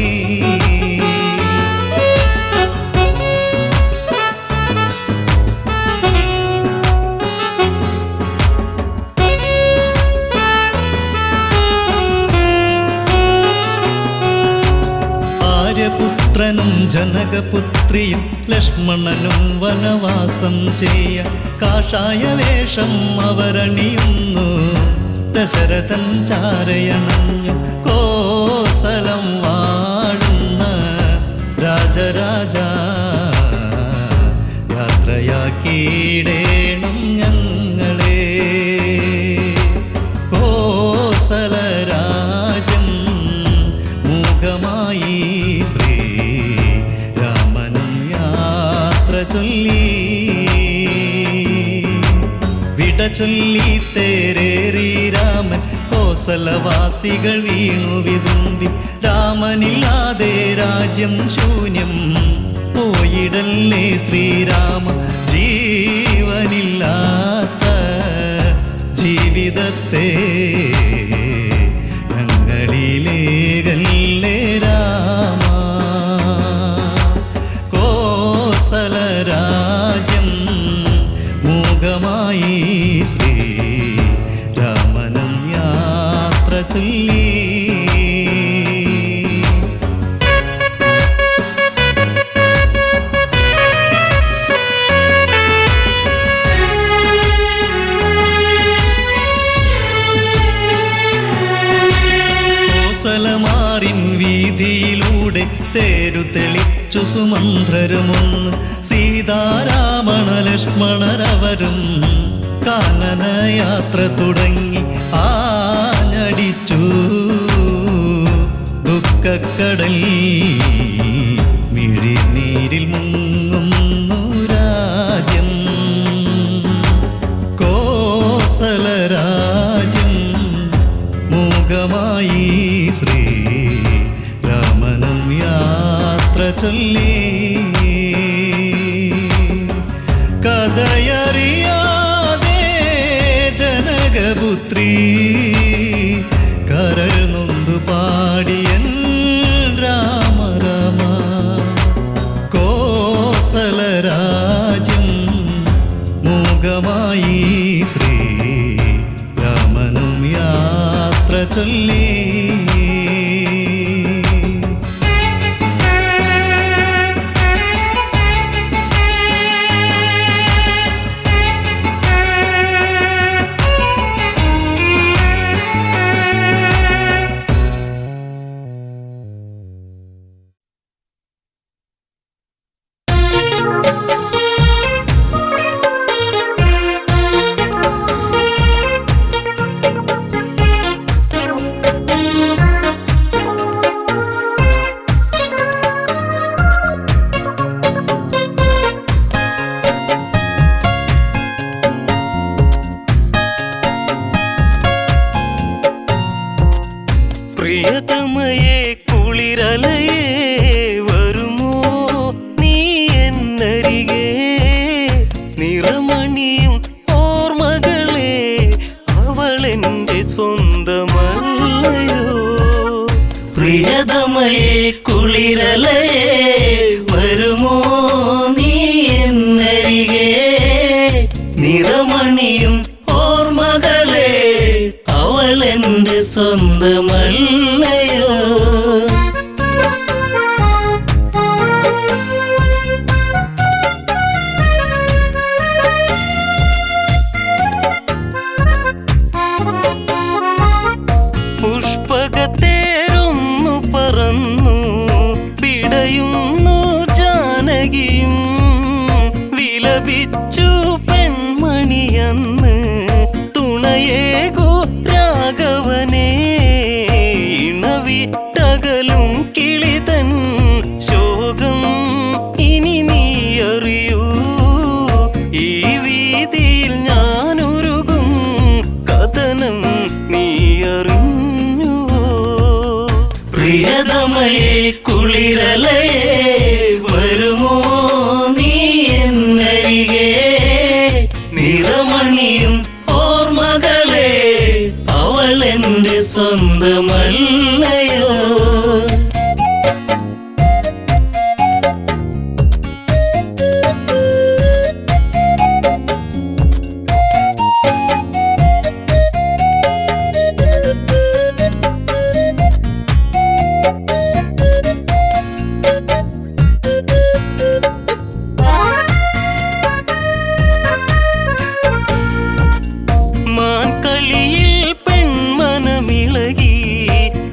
പുത്രനും ജനകപുത്രിയും ലക്ഷ്മണനും വനവാസം ചെയ്യ കാഷായ വേഷം അവരണിയുന്നു ദശരഥൻ ചാരയണഞ്ഞു കോസലം വാഴുന്ന രാജരാജ യാത്രയാക്കിയിടേണം ഞങ്ങളെ കോസലരാജ്യം മൂകമായി ശ്രീ രാമനും യാത്ര ചൊല്ലി വിട ചൊല്ലി തേരേറി രാമൻ കോസലവാസികൾ വീണു വിതുമ്പി രാമനില്ലാതെ രാജ്യം ശൂന്യം പോയിടല്ലേ ശ്രീരാമ ജീവനില്ലാത്ത ജീവിതത്തെ ഞങ്ങളിലേകല്ലേ പാരിൻ വീതിയിലൂടെ തേരു തെളിച്ചു സുമന്ത്രരുമൊന്ന് സീതാരാമണ ലക്ഷ്മണരവരും കാനനയാത്ര തുടങ്ങി ആഞ്ഞടിച്ചു ദുഃഖക്കടൽ മിഴിനീരിൽ മുങ്ങുന്നു രാജ്യം കോസലരാജ്യം മൂകമായി ശ്രീ രാമനും യാത്ര ചൊല്ലി കഥയറിയാതെ ജനകപുത്രി കരൾ നൊന്തു പാടിയൻ രാമ രാമ കോസലരാജ്യം മൂകമായി ശ്രീ രാമനും യാത്ര ചൊല്ലി പ്രിയതമയേ കുളിരലയേ വരുമോ നീ എന്നരികെ നിറമണിയും ഓർമ്മകളെ അവളെന്റെ സ്വന്തമല്ലയോ പ്രിയതമയേ കുളിരലയേ വരുമോ നീ എന്നരികെ നിറമണിയും ഓർമ്മകളെ അവളെന്റെ സ്വന്തമല്ലയോ പുഷ്പകത്തേരൊന്നു പറന്നു പിടയുന്നു ജാനകിയും വിലപിച്ചു പെൺമണിയന്ന് തുണയേകോ രാഘവനെ ഇണവിട്ടകലും കിളിതൻ ശോകം ഇനി നീ അറിയൂ ഈ വീതിയിൽ ഞാനൊരുകും കഥനം നീ അറിഞ്ഞുവോ പ്രിയതമയേ കുളിരലയേ വരുമോ നീ എന്നരികെ നിറമണിയും ഓർമ്മകളെ അവളെന്റെ സ്വന്തമല്ലയോ മാൻകളിയിൽ പെൺമനമിളകി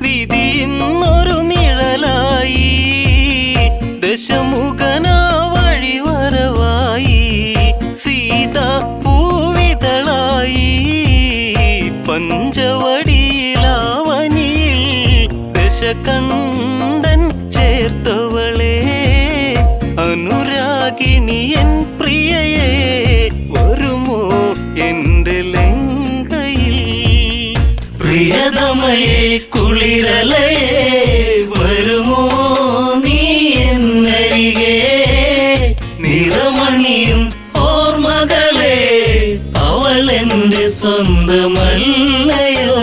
വിധിയെന്നൊരു നിഴലായി ദശമുഖനാ വഴിവരവായി സീത പൂവിതളായി പഞ്ചവടിയിലാവനിയിൽ ദശകണ്ഠൻ ചേർത്തവളെ അനുരാഗിണിയൻ പ്രിയയെ വരുമോ എന്റെ ലങ്കയിൽ പ്രിയതമയേ കുളിരലയേ വരുമോ നീ എന്നരികെ നിറമണിയും ഓർമ്മകളെ അവളെന്റെ സ്വന്തമല്ലയോ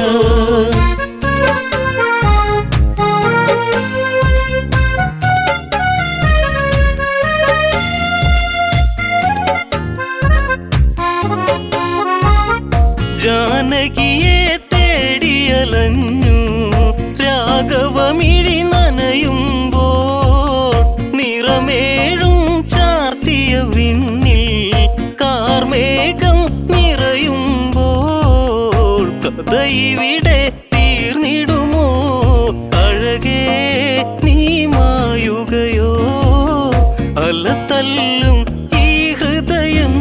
ജാനകിയെ തേടിയലഞ്ഞു രാഘ നീ മായുകയോ അലതല്ലും ഈ ഹൃദയം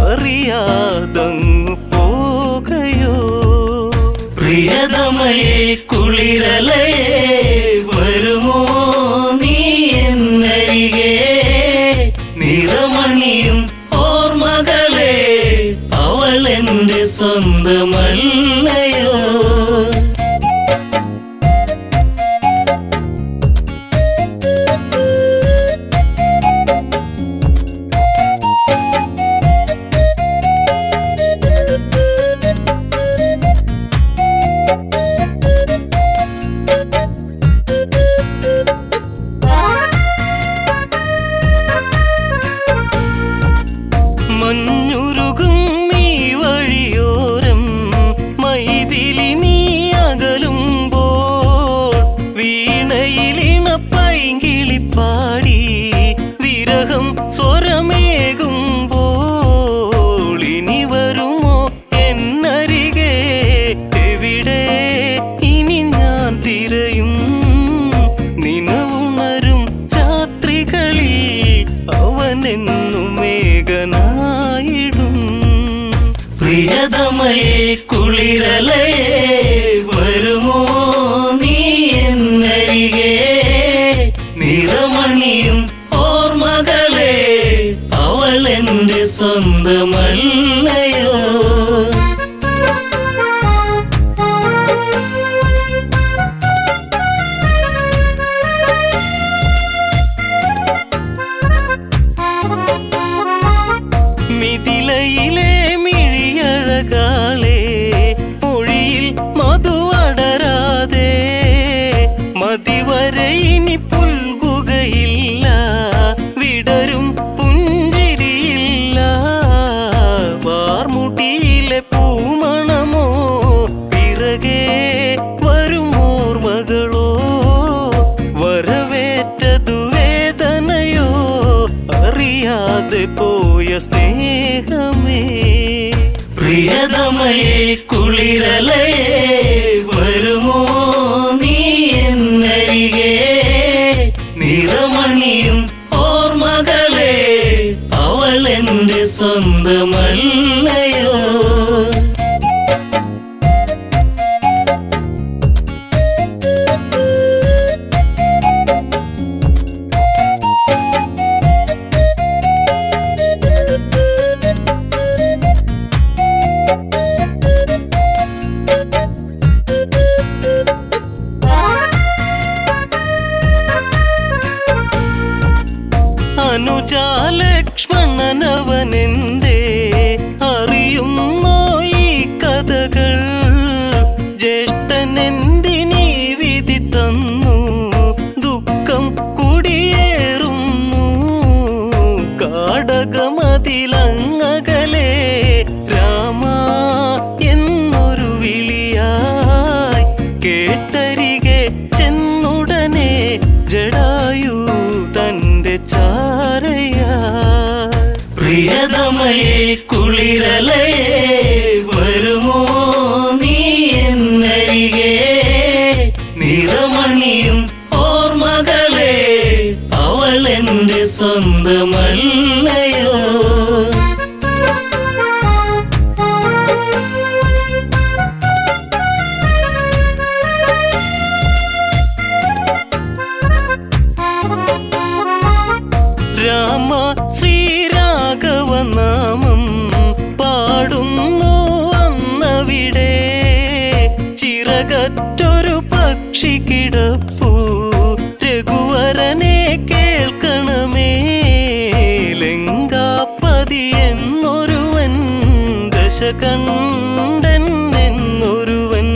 അറിയാതങ്ങു പോകയോ പ്രിയതമയെ കുളിരലയെ വരുമോ നീ എന്നരികെ നിറമണിയും ഓർമ്മകളെ അവൾ എൻ്റെ സ്വന്തമല്ലയോ മഞ്ഞുരുകും ഈ വഴിയോരം മൈതിലി നീ അകലുമ്പോൾ വീണയിലിണ പൈങ്കിളിപ്പാടി വിരഹം സ്വരമേകുമ്പോൾ ഇനി വരുമോ എന്നരികെ എവിടെ ഇനി ഞാൻ തിരയും നിനവുണരും രാത്രികളിൽ അവനെന്നും മേഘനായിടും പ്രിയതമയെ കുളിരലയെ വരുമോ നീ എന്നരികെ നിറമണിയും ഓർമ്മകളെ അവൾ എൻ്റെ സ്വന്തമല്ലയോ മിഥിലയിലെ മിഴിയഴകാളെ മൊഴിയിൽ മധുവടരാതെ മതിവരെ ഇനി പുൽകുകയില്ല വിടരും പുഞ്ചിരിയില്ല വാർമുടിയിലെ പൂമണമോ പിറകെ വരുമോർമകളോ വരവേറ്റതു വേദനയോ അറിയാതെ പോയ സ്നേഹമേ പ്രിയതമയെ കുളിരലയെ വരുമോ നീ എന്നരികെ നിറമണിയും ഓർമ്മകളെ അവൾ എൻ്റെ സ്വന്തമല്ലയോ അനുജാലക്ഷ്മണനവനെന്തേ അറിയുന്നോ ഈ കഥകൾ ജ്യേഷ്ഠനെന്തിനീ വിധി തന്നു ദുഃഖം കുടിയേറുന്നു കാടകമതിലങ്ങകലെ രാമ എന്നൊരു വിളിയായി കേട്ടരികെ ചെന്നുടനെ ജടായു തന്റെ ചാരയാ പ്രിയതമയെ കുളിരലയെ വരുമോ നീ എന്നരികെ നിറമണിയും ഓർമ്മകളെ അവൾ എൻ്റെ സ്വന്തമല്ലയോ രാമ ശ്രീരാഘവനാമം പാടുന്നു അന്നവിടെ ചിറകറ്റൊരു പക്ഷി കിടപ്പു രഘുവരനെ കേൾക്കണമേ ലങ്കാപതി എന്നൊരുവൻ ദശകണ്ഠൻ എന്നൊരുവൻ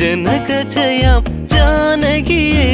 ജനകജയാം ജാനകിയെ